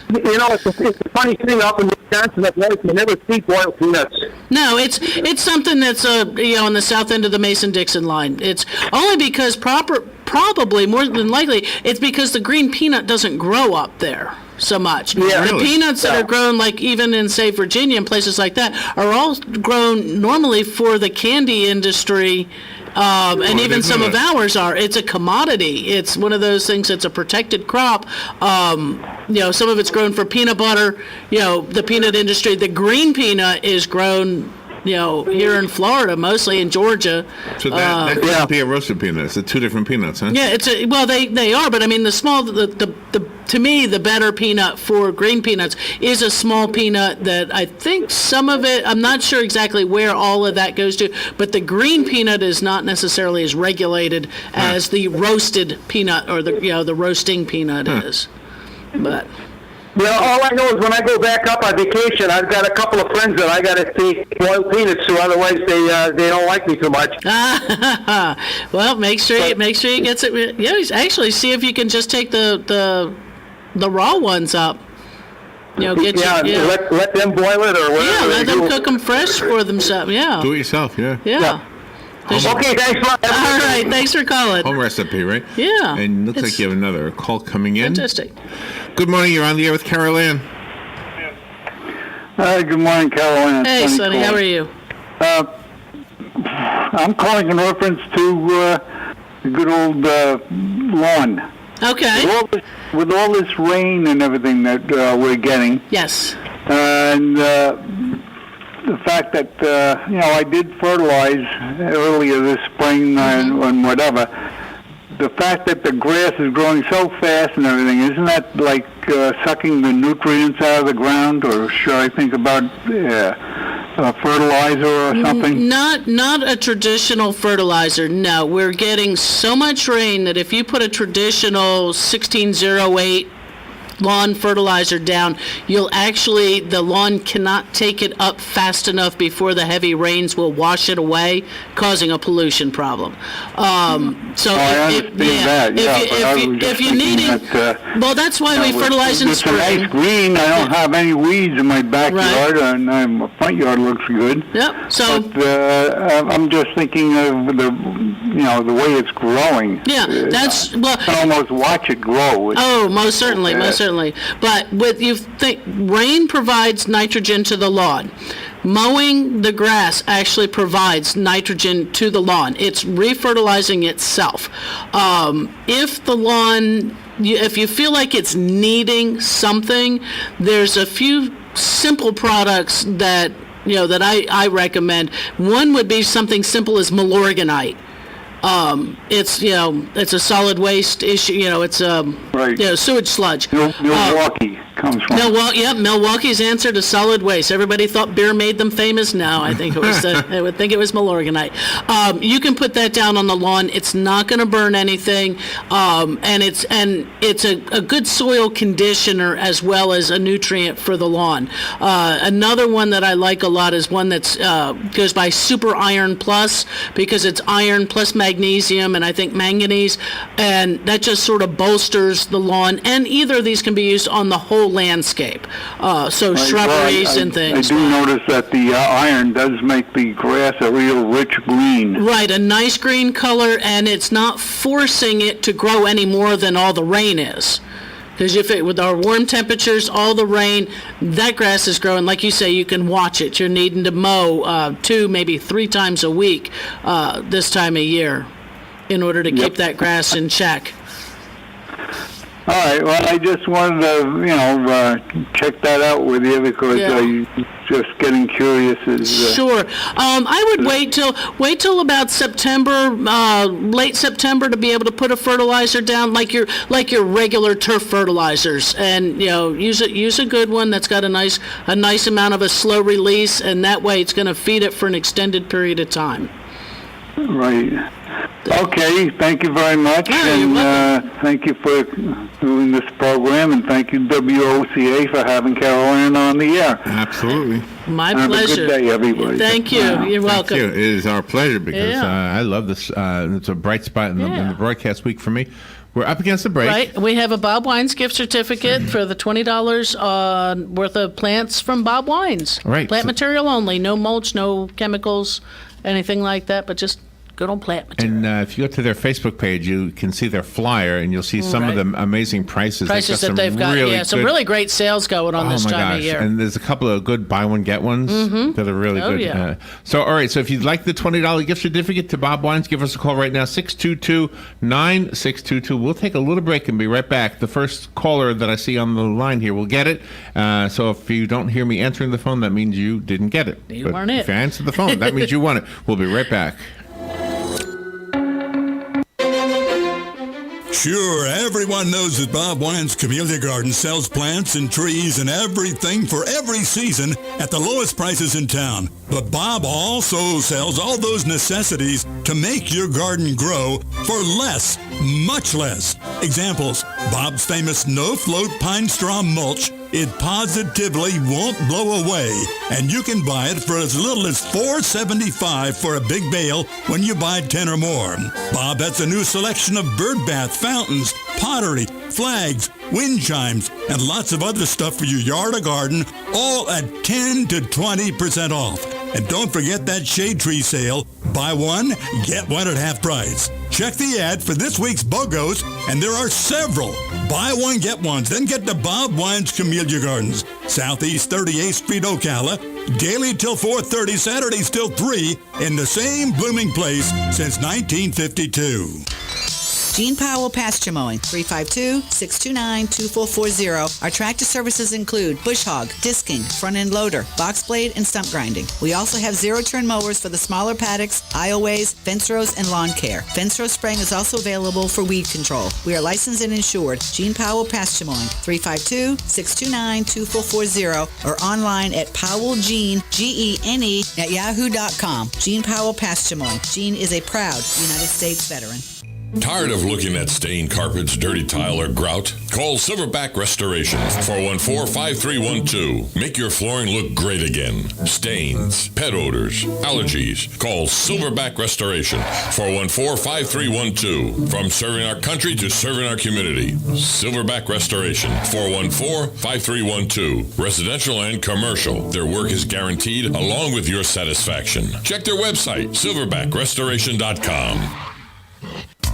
It's a funny thing up in Wisconsin that you never see boiled peanuts. No, it's something that's on the south end of the Mason-Dixon line. It's only because probably more than likely it's because the green peanut doesn't grow up there so much. Yeah, the peanuts that are grown, like even in say Virginia and places like that, are all grown normally for the candy industry. And even some of ours are. It's a commodity. It's one of those things that's a protected crop. Some of it's grown for peanut butter. The peanut industry. The green peanut is grown here in Florida, mostly in Georgia. So that can't be a roasted peanut. It's two different peanuts, huh? Yeah, they are, but I mean the small, to me the better peanut for green peanuts is a small peanut that I think some of it, I'm not sure exactly where all of that goes to, but the green peanut is not necessarily as regulated as the roasted peanut or the roasting peanut is, but. Well, all I know is when I go back up on vacation, I've got a couple of friends that I got to take boiled peanuts to. Otherwise, they don't like me too much. Well, make sure you get it. Actually, see if you can just take the raw ones up. Let them boil it or whatever. Yeah, let them cook them fresh for themselves. Yeah. Do it yourself. Yeah. Yeah. Okay, thanks a lot. All right, thanks for calling. Home recipe, right? Yeah. And looks like you have another call coming in. Fantastic. Good morning. You're on the air with Carol Ann. Good morning, Carol Ann. Hey, Sonny. How are you? I'm calling in reference to the good old lawn. Okay. With all this rain and everything that we're getting. Yes. And the fact that, I did fertilize earlier this spring and whatever. The fact that the grass is growing so fast and everything, isn't that like sucking the nutrients out of the ground? Or should I think about a fertilizer or something? Not a traditional fertilizer. No, we're getting so much rain that if you put a traditional 1608 lawn fertilizer down, the lawn cannot take it up fast enough before the heavy rains will wash it away, causing a pollution problem. If you're needing, well, that's why we fertilize in spring. It's a nice green. I don't have any weeds in my backyard, and my front yard looks good. Yep. So, but, I'm just thinking of the way it's growing. Yeah, you can almost watch it grow. Most certainly. But rain provides nitrogen to the lawn. Mowing the grass actually provides nitrogen to the lawn. It's refertilizing itself. If the lawn, if you feel like it's needing something, there's a few simple products that I recommend. One would be something simple as Milorganite. It's a solid waste issue. It's sewage sludge. Milwaukee comes from. Milwaukee's answer to solid waste. Everybody thought beer made them famous. No, I think it was. I would think it was Milorganite. You can put that down on the lawn. It's not going to burn anything, and it's a good soil conditioner as well as a nutrient for the lawn. Another one that I like a lot is one that's goes by Super Iron Plus, because it's iron plus magnesium and I think manganese, and that just sort of bolsters the lawn. And either of these can be used on the whole landscape, shrubberies and things. I do notice that the iron does make the grass a real rich green. Right, a nice green color, and it's not forcing it to grow any more than all the rain is. Because with our warm temperatures, all the rain, that grass is growing. Like you say, you can watch it. You're needing to mow 2, maybe 3 times a week this time of year in order to keep that grass in check. All right. Well, I just wanted to, check that out with you because I'm just getting curious. Sure. I would wait till about September, late September, to be able to put a fertilizer down like your regular turf fertilizers, and use a good one that's got a nice amount of a slow release, and that way it's going to feed it for an extended period of time. Right. Okay, thank you very much, and thank you for doing this program, and thank you WOCA for having Carolyn on the air. Absolutely. My pleasure. Have a good day, everybody. Thank you. You're welcome. Thank you. It is our pleasure because I love this. It's a bright spot in the broadcast week for me. We're up against the break. Right. We have a Bob Wines gift certificate for the $20 worth of plants from Bob Wines. Right. Plant material only. No mulch, no chemicals, anything like that, but just good old plant material. And if you go to their Facebook page, you can see their flyer, and you'll see some of the amazing prices. They've got some really great sales going on this time of year. And there's a couple of good buy one, get ones that are really good. Yeah. So, all right, so if you'd like the $20 gift certificate to Bob Wines, give us a call right now, 622-9622. We'll take a little break and be right back. The first caller that I see on the line here will get it. So if you don't hear me answering the phone, that means you didn't get it. You weren't it. If you answer the phone, that means you won it. We'll be right back. Sure, everyone knows that Bob Wine's Camellia Garden sells plants and trees and everything for every season at the lowest prices in town. But Bob also sells all those necessities to make your garden grow for less, much less. Examples, Bob's famous no-float pine straw mulch. It positively won't blow away, and you can buy it for as little as $4.75 for a big bale when you buy 10 or more. Bob has a new selection of bird bath fountains, pottery, flags, wind chimes, and lots of other stuff for your yard or garden, all at 10 to 20% off. And don't forget that shade tree sale. Buy one, get one at half price. Check the ad for this week's BOGOs, and there are several Buy one, get ones. Then get to Bob Wine's Camellia Gardens, Southeast 38th Street, Ocala. Daily till 4:30, Saturdays till 3, in the same blooming place since 1952. Gene Powell Pasture Mowing, 352-629-2440. Our tractor services include bush hog, disking, front end loader, box blade, and stump grinding. We also have zero-turn mowers for the smaller paddocks, aisleways, fence rows, and lawn care. Fence row spraying is also available for weed control. We are licensed and insured. Gene Powell Pasture Mowing, 352-629-2440, or online at powellgene, Gene, at yahoo.com. Gene Powell Pasture Mowing. Gene is a proud United States veteran. Tired of looking at stained carpets, dirty tile, or grout? Call Silverback Restoration, 414-5312. Make your flooring look great again. Stains, pet odors, allergies. Call Silverback Restoration, 414-5312. From serving our country to serving our community. Silverback Restoration, 414-5312. Residential and commercial. Their work is guaranteed along with your satisfaction. Check their website, silverbackrestoration.com.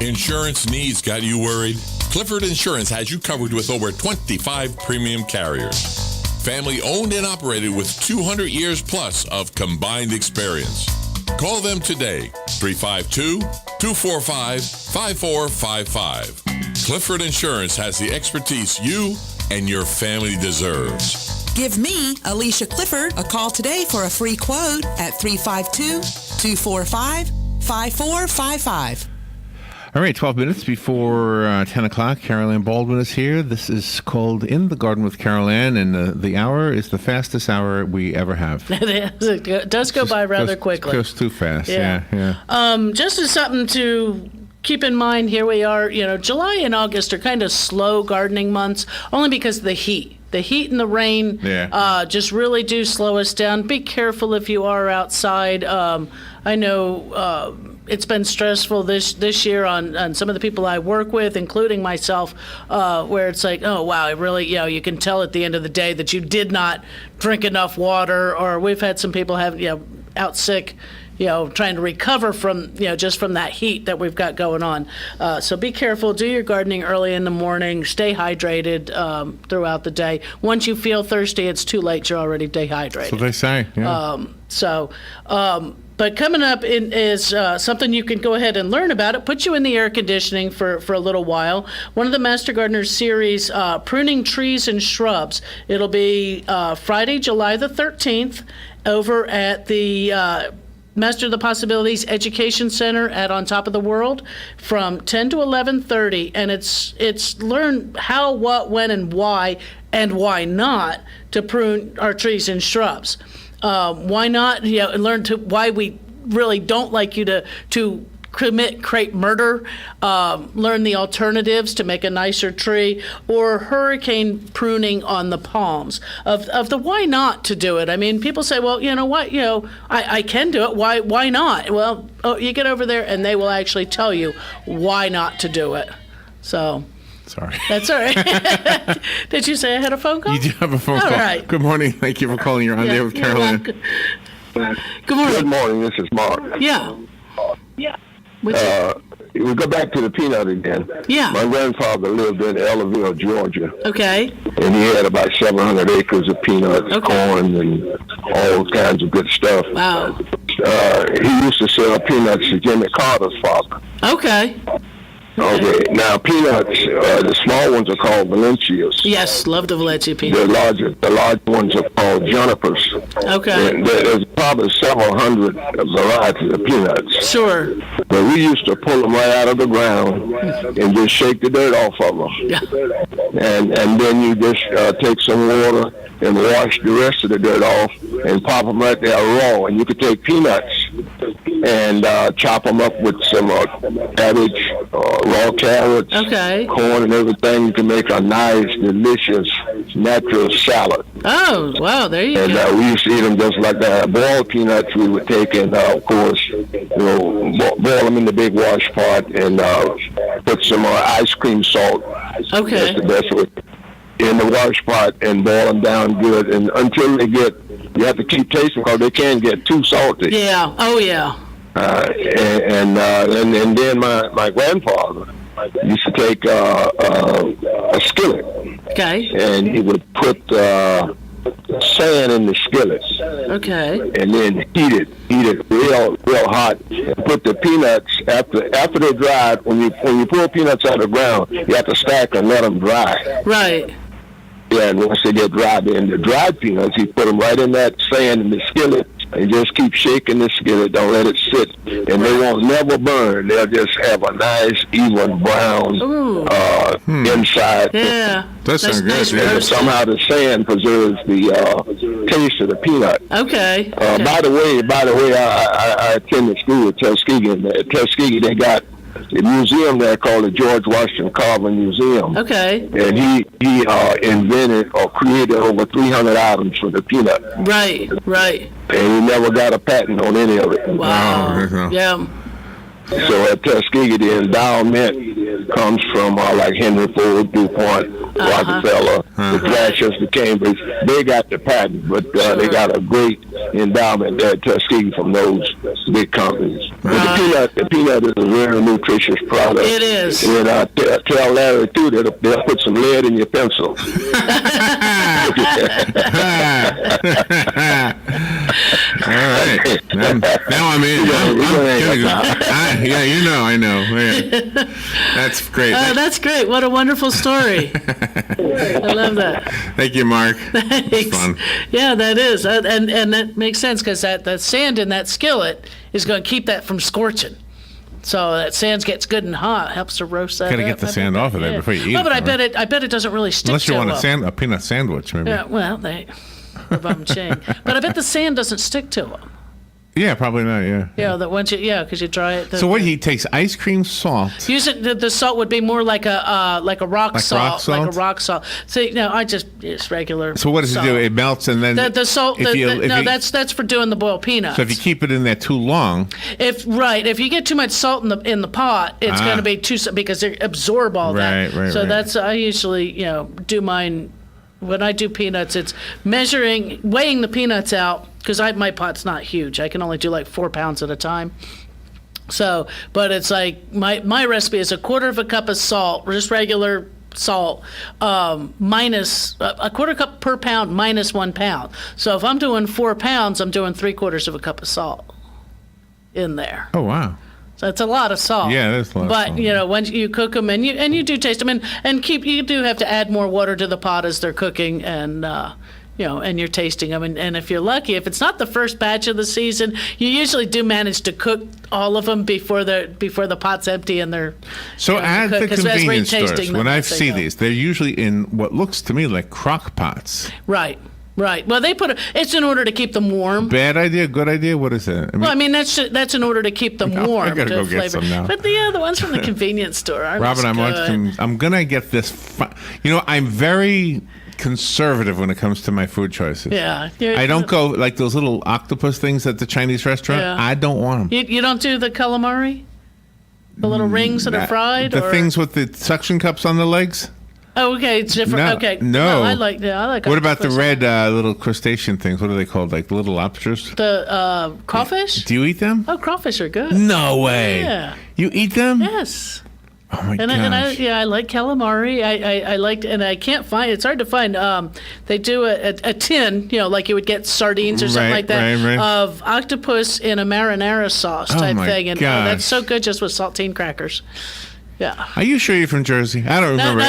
Insurance needs got you worried? Clifford Insurance has you covered with over 25 premium carriers. Family owned and operated with 200 years plus of combined experience. Call them today, 352-245-5455. Clifford Insurance has the expertise you and your family deserves. Give me, Alicia Clifford, a call today for a free quote at 352-245-5455. All right, 12 minutes before 10 o'clock. Carol Ann Baldwin is here. This is called In the Garden with Carol Ann, and the hour is the fastest hour we ever have. It does go by rather quickly. It goes too fast, yeah. Just as something to keep in mind, here we are, July and August are kind of slow gardening months, only because of the heat. The heat and the rain just really do slow us down. Be careful if you are outside. I know it's been stressful this year on some of the people I work with, including myself, where it's like, oh, wow, it really, you can tell at the end of the day that you did not drink enough water, or we've had some people have, out sick, trying to recover from, just from that heat that we've got going on. So be careful. Do your gardening early in the morning. Stay hydrated throughout the day. Once you feel thirsty, it's too late. You're already dehydrated. So they say, yeah. But coming up is something you can go ahead and learn about. It puts you in the air conditioning for a little while. One of the Master Gardeners series, Pruning Trees and Shrubs. It'll be Friday, July the 13th, over at the Master of the Possibilities Education Center at On Top of the World from 10 to 11:30, and it's learn how, what, when, and why not to prune our trees and shrubs. Why not? Learn why we really don't like you to create murder. Learn the alternatives to make a nicer tree, or hurricane pruning on the palms. Of the why not to do it. I mean, people say, well, you know what? I can do it. Why not? Well, you get over there, and they will actually tell you why not to do it. So. Sorry. That's all right. Did you say I had a phone call? You do have a phone call. All right. Good morning. Thank you for calling. You're on there with Carol Ann. Good morning. Good morning. This is Mark. Yeah. We go back to the peanut again. Yeah. My grandfather lived in Ellerville, Georgia. Okay. And he had about 700 acres of peanuts, corn, and all kinds of good stuff. Wow. He used to sell peanuts to Jimmy Carter's father. Okay. Okay. Now, peanuts, the small ones are called Valencias. Yes, love the Valencia peanuts. The large ones are called Junipers. Okay. And there's probably several hundred varieties of peanuts. Sure. But we used to pull them right out of the ground and just shake the dirt off of them. Yeah. And then you just take some water and wash the rest of the dirt off and pop them right there raw. And you could take peanuts and chop them up with some cabbage, raw carrots, corn, and everything. You can make a nice, delicious, natural salad. Oh, wow, there you go. And we used to eat them just like that. Boiled peanuts we would take and, of course, boil them in the big wash pot and put some ice cream salt. Okay. That's the best way. In the wash pot and boil them down good, and until they get, you have to keep tasting because they can get too salty. Yeah. Oh, yeah. And then my grandfather, used to take a skillet. Okay. And he would put sand in the skillet. Okay. And then heat it real hot. And put the peanuts after they dried. When you pull peanuts out of the ground, you have to stack and let them dry. Right. Yeah, and once they get dry, then the dried peanuts, you put them right in that sand in the skillet and just keep shaking the skillet. Don't let it sit. And they won't never burn. They'll just have a nice, even brown inside. Yeah. That sounds good. And somehow the sand preserves the taste of the peanut. Okay. By the way, I attended school at Tuskegee. And at Tuskegee, they got a museum there called the George Washington Carver Museum. Okay. And he invented or created over 300 items for the peanut. Right. And he never got a patent on any of it. Wow. Yeah. So at Tuskegee, the endowment comes from like Henry Ford, DuPont, Rockefeller, the Thrashers, the Cambridge. They got the patent, but they got a great endowment there at Tuskegee from those big companies. But the peanut is a very nutritious product. It is. And I tell Larry, too, that they'll put some lead in your pencil. All right. Now I'm in. I know. Yeah. That's great. That's great. What a wonderful story. I love that. Thank you, Mark. Thanks. Fun. Yeah, that is. And that makes sense because that sand in that skillet is going to keep that from scorching. So that sand gets good and hot, helps to roast that. Gotta get the sand off of there before you eat it. But I bet it doesn't really stick. Unless you want well. a peanut sandwich, maybe. Yeah, well, they're bum chain. But I bet the sand doesn't stick to them. Yeah, probably not. Yeah. Yeah, that once because you dry it. So what he takes ice cream salt. Use it. The salt would be more like a rock salt, like a rock salt. So I just use regular. So what does it do? It melts and then the salt. That's for doing the boiled peanuts. So if you keep it in there too long. If you get too much salt in the pot, it's going to be too because they absorb all that. Right. So that's I usually do mine. When I do peanuts, it's weighing the peanuts out because my pot's not huge. I can only do like 4 pounds at a time. So, but it's like my recipe is 1/4 cup of salt, just regular salt, minus a 1/4 cup per pound minus 1 pound. So if I'm doing 4 pounds, I'm doing 3/4 cup of salt in there. Oh wow. So it's a lot of salt. Yeah, that's a lot. But of salt. Once you cook them and you do taste them and you do have to add more water to the pot as they're cooking and and you're tasting them and if you're lucky, if it's not the first batch of the season, you usually do manage to cook all of them before the pot's empty and they're. So at the convenience stores, when I see go. these, they're usually in what looks to me like crock pots. Right. Well, they it's in order to keep them warm. Bad idea, good idea. What is that? That's in order to keep them warm. I gotta go get some now. But the ones from the convenience store are Robin, good. I'm gonna get this. I'm very conservative when it comes to my food choices. Yeah. I don't go like those little octopus things at the Chinese restaurant. Yeah. I don't want them. You don't do the calamari? The little rings that are fried? The things with the suction cups on the legs? Oh, okay, it's different. No, okay. No. I like. What about the red little crustacean things? What are they called? Like little lobsters? The crawfish? Do you eat them? Oh, crawfish are good. No way. Yeah. You eat them? Yes. Oh my gosh. I like calamari. I liked, and I can't find. It's hard to find. They do a tin, like you would get sardines or something like that, right. of octopus in a marinara sauce type thing, and that's so good just with saltine crackers. Yeah. Are you sure you're from Jersey? I don't remember.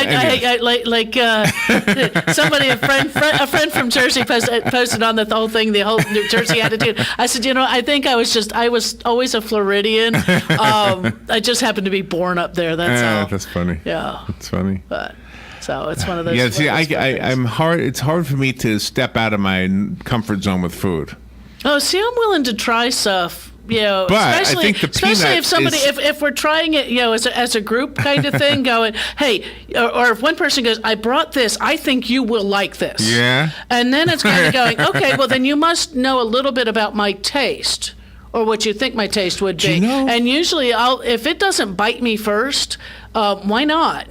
Somebody, a friend from Jersey posted on the whole thing, the whole New Jersey attitude. I said, I think I was always a Floridian. I just happened to be born up there. That's all. That's funny. Yeah. That's funny. But so it's one of those. Yeah. See, I'm hard. It's hard for me to step out of my comfort zone with food. Oh, see, I'm willing to try stuff. But especially, I think especially if somebody, if we're trying it, as a group kind of thing, going, hey, or if one person goes, I brought this, I think you will like this. Yeah. And then it's kind of going, okay, well then you must know a little bit about my taste, or what you think my taste would be. And usually, if it doesn't bite me first, why not?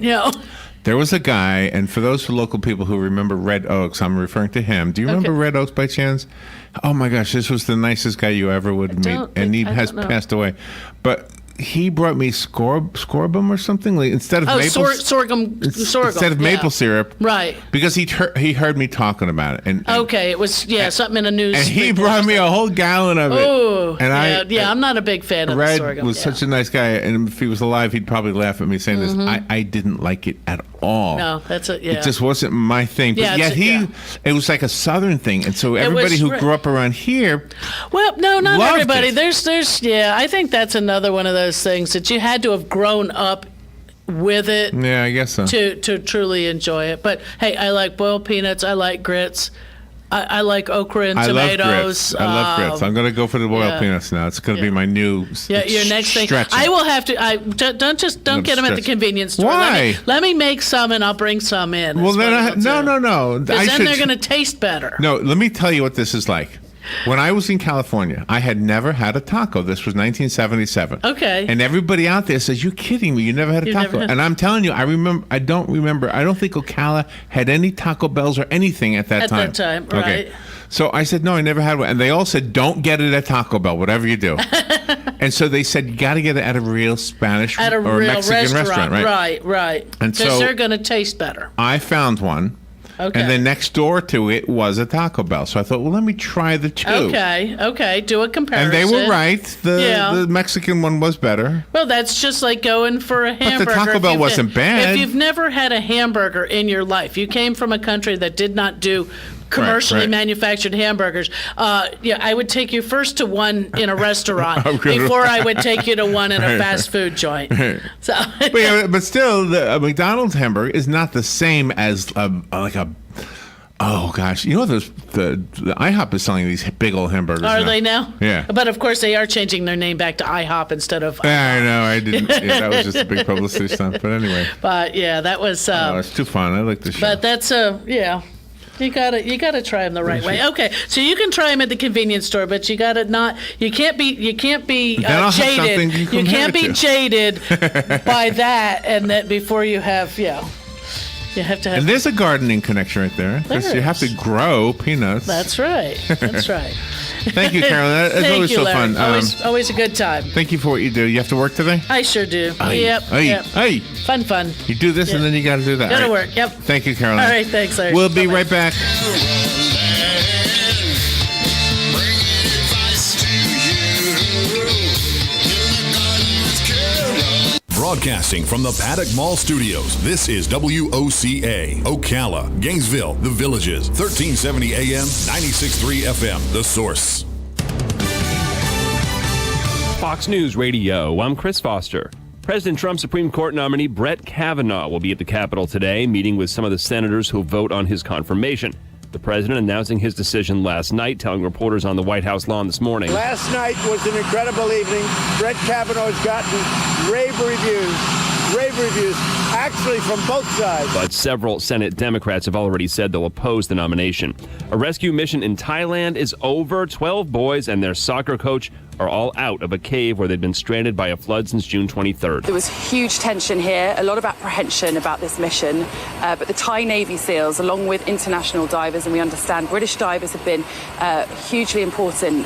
There was a guy, and for those local people who remember Red Oaks, I'm referring to him. Do you remember Red Oaks by chance? Oh my gosh, this was the nicest guy you ever would meet, and he has passed away. But he brought me scorbum or something like instead of maple sorghum. Instead of maple syrup, right? Because he heard me talking about it, and okay, it was something in a news. And he brought me a whole gallon of it. Oh, and I'm not a big fan of the sorghum. Red was such a nice guy, and if he was alive, he'd probably laugh at me saying this. I didn't like it at all. No, that's it. Yeah, it just wasn't my thing. But yet it was like a Southern thing, and so everybody who grew up around here, well, no, not everybody. It. There's I think that's another one of those things that you had to have grown up with it. Yeah, I guess so. To truly enjoy it. But hey, I like boiled peanuts. I like grits. I like okra and tomatoes. I love grits. I'm going to go for the boiled peanuts now. It's going to be my new your next thing. Stretching. I will have to. Don't get them at the convenience store. Why? Let me make some and I'll bring some in. Well, then no. Because then they're going to taste better. No, let me tell you what this is like. When I was in California, I had never had a taco. This was 1977. Okay. And everybody out there says, "You're kidding me! You never had a taco." And I'm telling you, I don't remember. I don't think Ocala had any Taco Bells or anything at that time. At that time, right. Okay. So I said, "No, I never had one." And they all said, "Don't get it at Taco Bell, whatever you do." And so they said, "You got to get it at a real Spanish or real Mexican restaurant, right?" Right. And because they're going to taste better. I found one. Okay. And then next door to it was a Taco Bell. So I thought, well, let me try the two. Okay. Do a comparison. And they were right. The Mexican one was better. Well, that's just like going for a hamburger. But the Taco Bell wasn't bad. If you've never had a hamburger in your life, you came from a country that did not do commercially manufactured hamburgers. I would take you first to one in a restaurant before I would take you to one in a fast food joint. So, but still, a McDonald's hamburger is not the same as oh gosh, you know the IHOP is selling these big old hamburgers. Are they now? Yeah. But of course they are changing their name back to IHOP instead of. I know. I didn't. That was just a big publicity stunt. But anyway. But that was. It's too fun. I like the show. But that's You gotta try them the right way. Okay, so you can try them at the convenience store, but you can't be jaded. You can't be jaded by that, and that before you have you have to have. And there's a gardening connection right there because you have to grow peanuts. That's right. Thank you, Carolyn. That's always so Larry. fun. Always a good time. Thank you for what you do. You have to work today? I sure do. Yep. Fun. You do this and then you got to do that. Got to work. Yep. Thank you, Carolyn. All right. Thanks, Larry. We'll be right back. Broadcasting from the Paddock Mall Studios, this is WOCA, Ocala, Gainesville, The Villages, 1370 AM, 96.3 FM, The Source. Fox News Radio, I'm Chris Foster. President Trump's Supreme Court nominee Brett Kavanaugh will be at the Capitol today, meeting with some of the senators who vote on his confirmation. The president announcing his decision last night, telling reporters on the White House lawn this morning. Last night was an incredible evening. Brett Kavanaugh has gotten rave reviews, actually from both sides. But several Senate Democrats have already said they'll oppose the nomination. A rescue mission in Thailand is over. 12 boys and their soccer coach are all out of a cave where they'd been stranded by a flood since June 23rd. There was huge tension here, a lot of apprehension about this mission, but the Thai Navy SEALs, along with international divers, and we understand British divers have been hugely important in